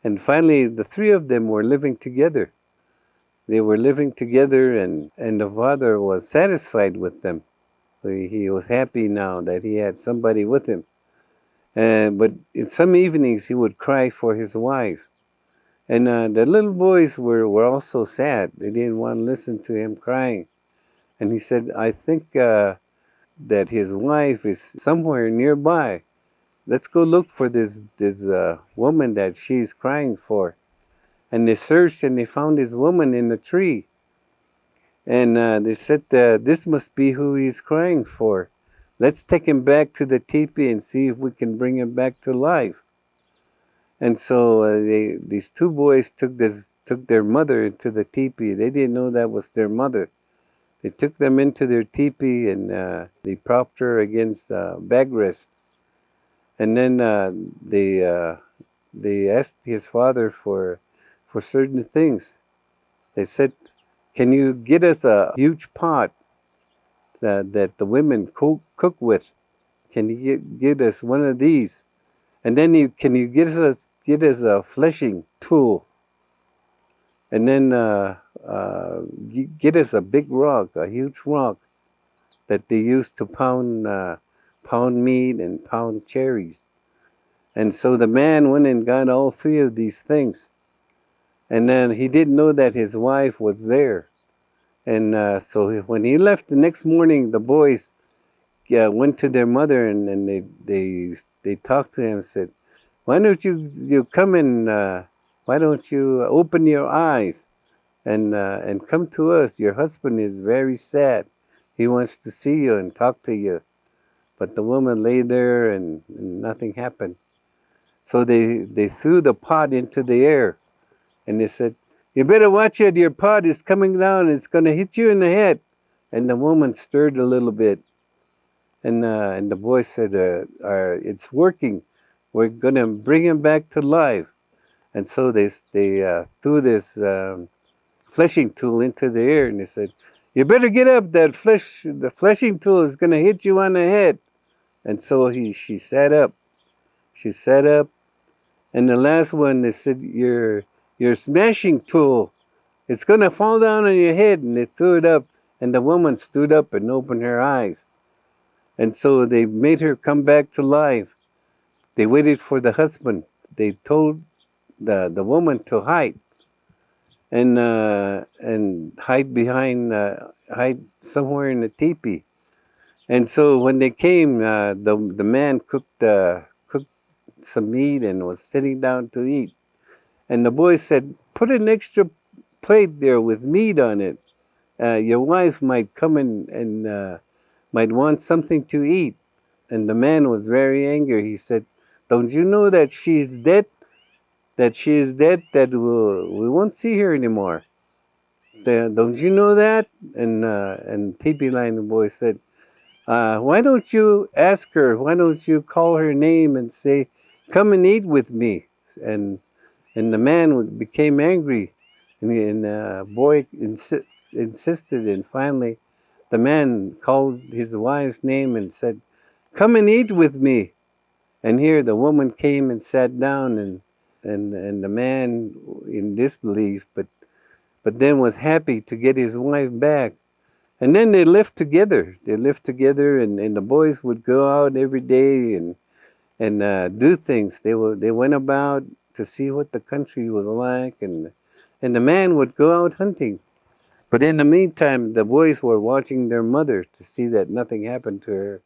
And finally, the three of them were living together. They were living together, and the father was satisfied with them. He was happy now that he had somebody with him. But in some evenings, he would cry for his wife. And the little boys were also sad. They didn't want to listen to him crying. And he said, I think that his wife is somewhere nearby. Let's go look for this woman that she's crying for. And they searched and they found this woman in a tree. And they said, this must be who he's crying for. Let's take him back to the teepee and see if we can bring him back to life. And so these two boys took their mother into the teepee. They didn't know that was their mother. They took them into their teepee and they propped her against backrest. And then they asked his father for certain things. They said, can you get us a huge pot that the women cook with? Can you get us one of these? And then can you get us a fleshing tool? And then get us a big rock, a huge rock that they used to pound meat and pound cherries. And so the man went and got all three of these things. And then he didn't know that his wife was there. And so when he left the next morning, the boys went to their mother and they talked to him and said, why don't you come and why don't you open your eyes and come to us? Your husband is very sad. He wants to see you and talk to you. But the woman lay there and nothing happened. So they threw the pot into the air and they said, you better watch it. Your pot is coming down. It's going to hit you in the head. And the woman stirred a little bit. And the boy said, it's working. We're going to bring him back to life. And so they threw this fleshing tool into the air. And they said, you better get up. The fleshing tool is going to hit you on the head. And so she sat up. She sat up. And the last one, they said, your smashing tool, it's going to fall down on your head. And they threw it up. And the woman stood up and opened her eyes. And so they made her come back to life. They waited for the husband. They told the woman to hide. And hide somewhere in the teepee. And so when they came, the man cooked some meat and was sitting down to eat. And the boy said, put an extra plate there with meat on it. Your wife might come and might want something to eat. And the man was very angry. He said, don't you know that she is dead? That she is dead, that we won't see her anymore. Don't you know that? And Tipi Line Boy said, why don't you ask her? Why don't you call her name and say, come and eat with me? And the man became angry. And the boy insisted. And finally, the man called his wife's name and said, come and eat with me. And here the woman came and sat down, and the man in disbelief, but then was happy to get his wife back. And then they lived together. They lived together, and the boys would go out every day and do things. They went about to see what the country was like, and the man would go out hunting. But in the meantime, the boys were watching their mother to see that nothing happened to her.